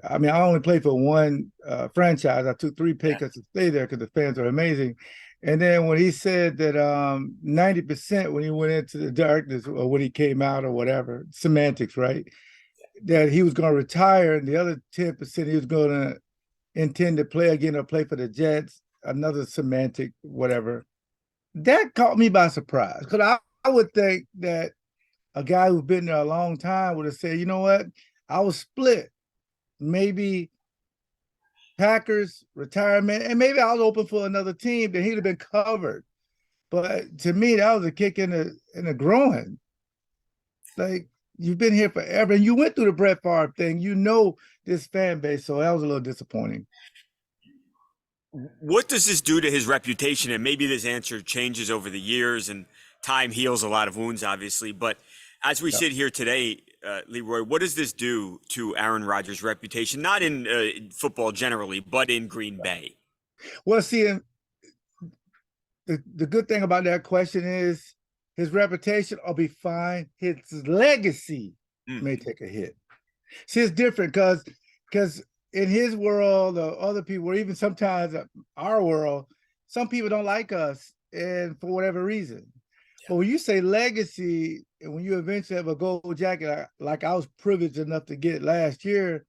I mean, I only played for one franchise. I took three pay cuts to stay there because the fans are amazing. And then when he said that 90% when he went into the darkness or when he came out or whatever, semantics, right? That he was going to retire and the other 10% he was going to intend to play again or play for the Jets, another semantic, whatever. That caught me by surprise because I would think that a guy who's been there a long time would have said, you know what? I was split. Maybe Packers, retirement, and maybe I was open for another team, then he'd have been covered. But to me, that was a kick in the groin. Like, you've been here forever, and you went through the Brett Favre thing. You know this fan base, so that was a little disappointing. What does this do to his reputation? And maybe this answer changes over the years, and time heals a lot of wounds, obviously. But as we sit here today, LeRoy, what does this do to Aaron Rodgers' reputation? Not in football generally, but in Green Bay. Well, see, the good thing about that question is his reputation will be fine. His legacy may take a hit. See, it's different because in his world or other people, or even sometimes our world, some people don't like us, and for whatever reason. But when you say legacy, and when you eventually have a gold jacket, like I was privileged enough to get last year,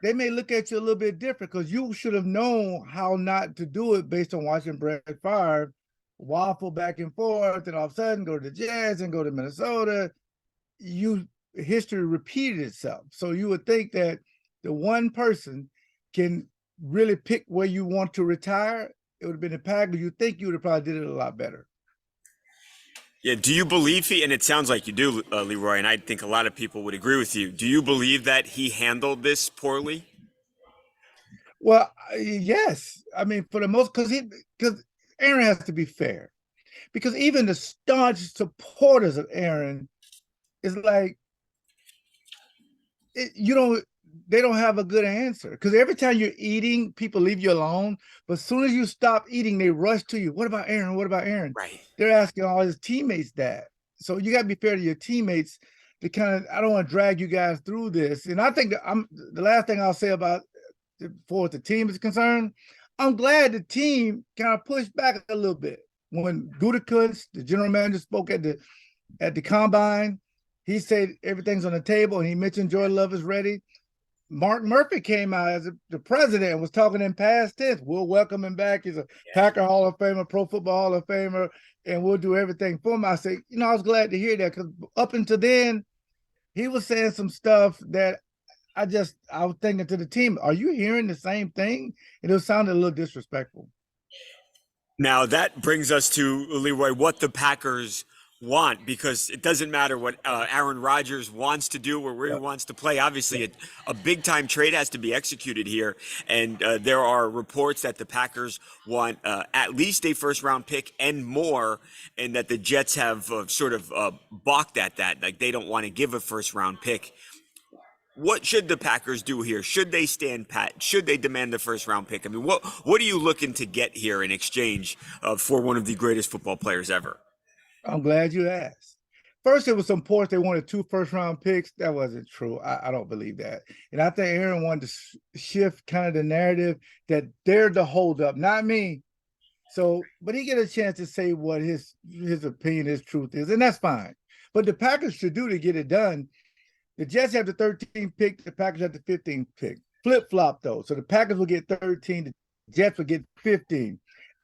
they may look at you a little bit different because you should have known how not to do it based on watching Brett Favre waffle back and forth, and all of a sudden go to the Jazz and go to Minnesota. History repeated itself. So you would think that the one person can really pick where you want to retire. It would have been the Packers. You think you would have probably did it a lot better. Yeah, do you believe and it sounds like you do, LeRoy, and I think a lot of people would agree with you. Do you believe that he handled this poorly? Well, yes. I mean, for the most, because Aaron has to be fair. Because even the staunch supporters of Aaron is like, they don't have a good answer. Because every time you're eating, people leave you alone. But as soon as you stop eating, they rush to you. What about Aaron? What about Aaron? Right. They're asking all his teammates that. So you got to be fair to your teammates to I don't want to drag you guys through this. And I think that the last thing I'll say about for the team is concerned, I'm glad the team kind of pushed back a little bit. When Gutekunst, the general manager, spoke at the combine, he said everything's on the table, and he mentioned Jordan Love is ready. Mark Murphy came out as the president and was talking in past tense. We'll welcome him back. He's a Packer Hall of Famer, Pro Football Hall of Famer, and we'll do everything for him. I say, I was glad to hear that because up until then, he was saying some stuff that I was thinking to the team, are you hearing the same thing? And it sounded a little disrespectful. Now that brings us to, LeRoy, what the Packers want, because it doesn't matter what Aaron Rodgers wants to do or where he wants to play. Obviously, a big-time trade has to be executed here, and there are reports that the Packers want at least a first-round pick and more, and that the Jets have sort of balked at that. Like, they don't want to give a first-round pick. What should the Packers do here? Should they stand pat? Should they demand the first-round pick? I mean, what are you looking to get here in exchange for one of the greatest football players ever? I'm glad you asked. First, it was some reports they wanted 2 first-round picks. That wasn't true. I don't believe that. And I think Aaron wanted to shift kind of the narrative that they're the holdup, not me. So, but he get a chance to say what his opinion, his truth is, and that's fine. But the Packers should do to get it done. The Jets have the 13th pick. The Packers have the 15th pick. Flip-flop, though. So the Packers will get 13. The Jets will get 15.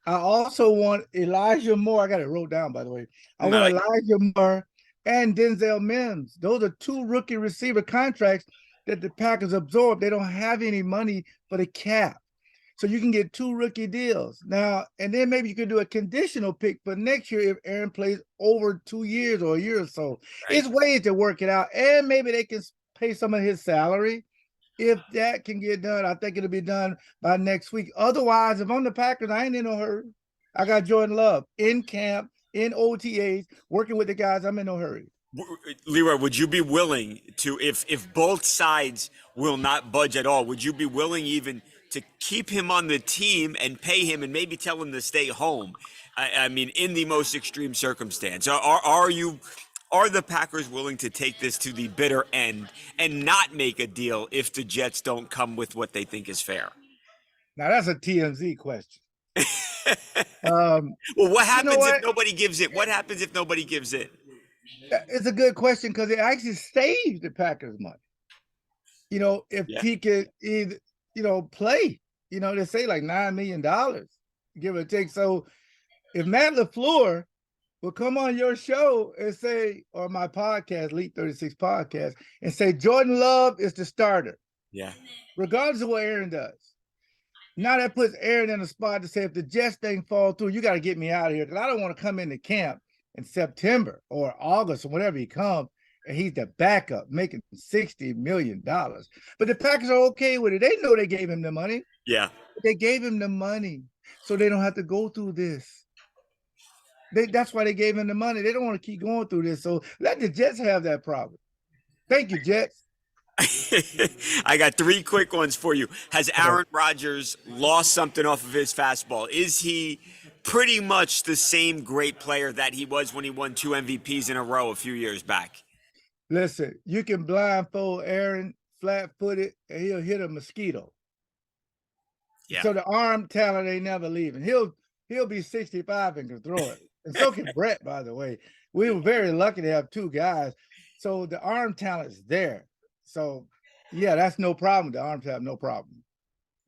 I also want Elijah Moore. I got it wrote down, by the way. I want Elijah Moore and Denzel Mims. Those are 2 rookie receiver contracts that the Packers absorb. They don't have any money for the cap. So you can get 2 rookie deals. Now, and then maybe you could do a conditional pick for next year if Aaron plays over 2 years or a year or so. Right. It's ways to work it out. And maybe they can pay some of his salary. If that can get done, I think it'll be done by next week. Otherwise, if I'm the Packers, I ain't in no hurry. I got Jordan Love in camp, in OTAs, working with the guys. I'm in no hurry. LeRoy, would you be willing to, if both sides will not budge at all, would you be willing even to keep him on the team and pay him and maybe tell him to stay home? I mean, in the most extreme circumstance, are you Are the Packers willing to take this to the bitter end and not make a deal if the Jets don't come with what they think is fair? Now that's a TMZ question. Um, Well, what you know happens if what? nobody gives it? What happens if nobody gives it? It's a good question because it actually saves the Packers money. You know, if Yeah. he could either, play, they say like $9 million, give or take. So if Matt LaFleur will come on your show and say, or my podcast, Leap 36 podcast, and say Jordan Love is the starter, Yeah. regardless of what Aaron does. Now that puts Aaron in a spot to say, if the Jets thing fall through, you got to get me out of here because I don't want to come into camp in September or August or whenever he comes, and he's the backup making $60 million. But the Packers are okay with it. They know they gave him the money. Yeah. They gave him the money so they don't have to go through this. That's why they gave him the money. They don't want to keep going through this. So let the Jets have that problem. Thank you, Jets. I got three quick ones for you. Has Okay. Aaron Rodgers lost something off of his fastball? Is he pretty much the same great player that he was when he won 2 MVPs in a row a few years back? Listen, you can blindfold Aaron flat-footed and he'll hit a mosquito. Yeah. So the arm talent ain't never leaving. He'll be 65 and can throw it. And so can Brett, by the way. We were very lucky to have two guys. So the arm talent is there. So yeah, that's no problem. The arm talent, no problem.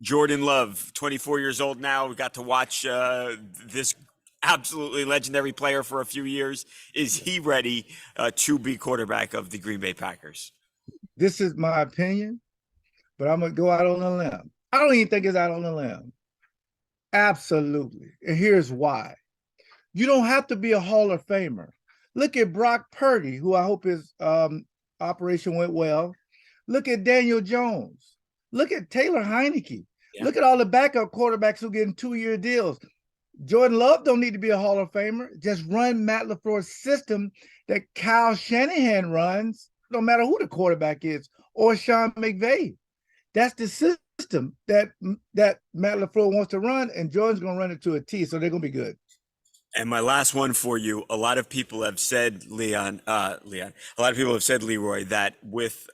Jordan Love, 24 years old now. We got to watch this absolutely legendary player for a few years. Is he ready to be quarterback of the Green Bay Packers? This is my opinion, but I'm going to go out on a limb. I don't even think it's out on a limb. Absolutely. And here's why. You don't have to be a Hall of Famer. Look at Brock Purdy, who I hope his operation went well. Look at Daniel Jones. Look at Taylor Heineke. Yeah. Look at all the backup quarterbacks who getting 2-year deals. Jordan Love don't need to be a Hall of Famer. Just run Matt LaFleur's system that Kyle Shanahan runs, no matter who the quarterback is, or Sean McVay. That's the system that Matt LaFleur wants to run, and Jordan's going to run it to a T, so they're going to be good. And my last one for you, a lot of people have said, a lot of people have said, Leroy, that with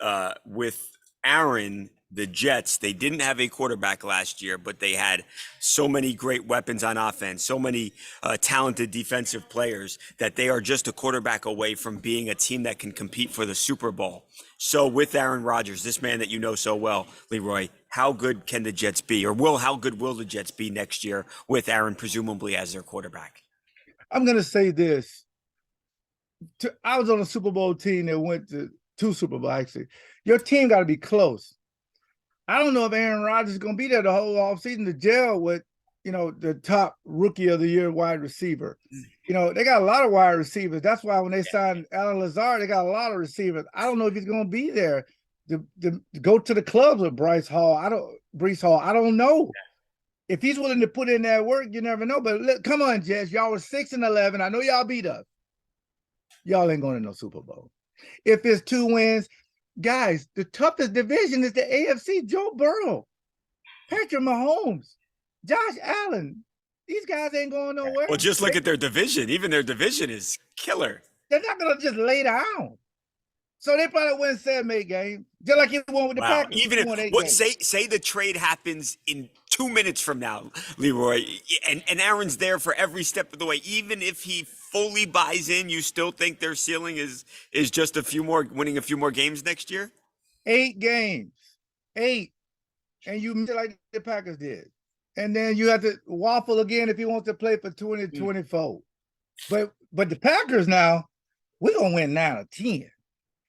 Aaron, the Jets, they didn't have a quarterback last year, but they had so many great weapons on offense, so many talented defensive players that they are just a quarterback away from being a team that can compete for the Super Bowl. So with Aaron Rodgers, this man that you know so well, Leroy, how good can the Jets be, or how good will the Jets be next year with Aaron presumably as their quarterback? I'm going to say this. I was on a Super Bowl team that went to 2 Super Bowls, actually. Your team got to be close. I don't know if Aaron Rodgers is going to be there the whole offseason to gel with, the top rookie of the year wide receiver. They got a lot of wide receivers. That's why when they signed Alan Lazard, they got a lot of receivers. I don't know if he's going to be there to go to the clubs with Breece Hall. I don't know. If he's willing to put in that work, you never know. But look, come on, Jets. Y'all were 6-11. I know y'all beat us. Y'all ain't going to no Super Bowl. If it's 2 wins, guys, the toughest division is the AFC. Joe Burrow, Patrick Mahomes, Josh Allen. These guys ain't going nowhere. Well, just look at their division. Even their division is killer. They're not going to just lay down. So they probably win 7-8 games, just like he won with the Packers. Even if say the trade happens in 2 minutes from now, Leroy, and Aaron's there for every step of the way. Even if he fully buys in, you still think their ceiling is just winning a few more games next year? 8 games, 8, and you make it like the Packers did, and then you have to waffle again if he wants to play for 2024. But the Packers now, we're gonna win 9 or 10.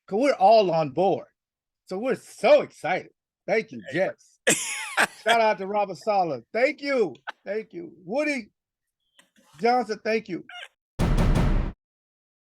Because we're all on board. So we're so excited. Thank you, Jets. Shout out to Robert Saleh. Thank you. Thank you. Woody Johnson, thank you.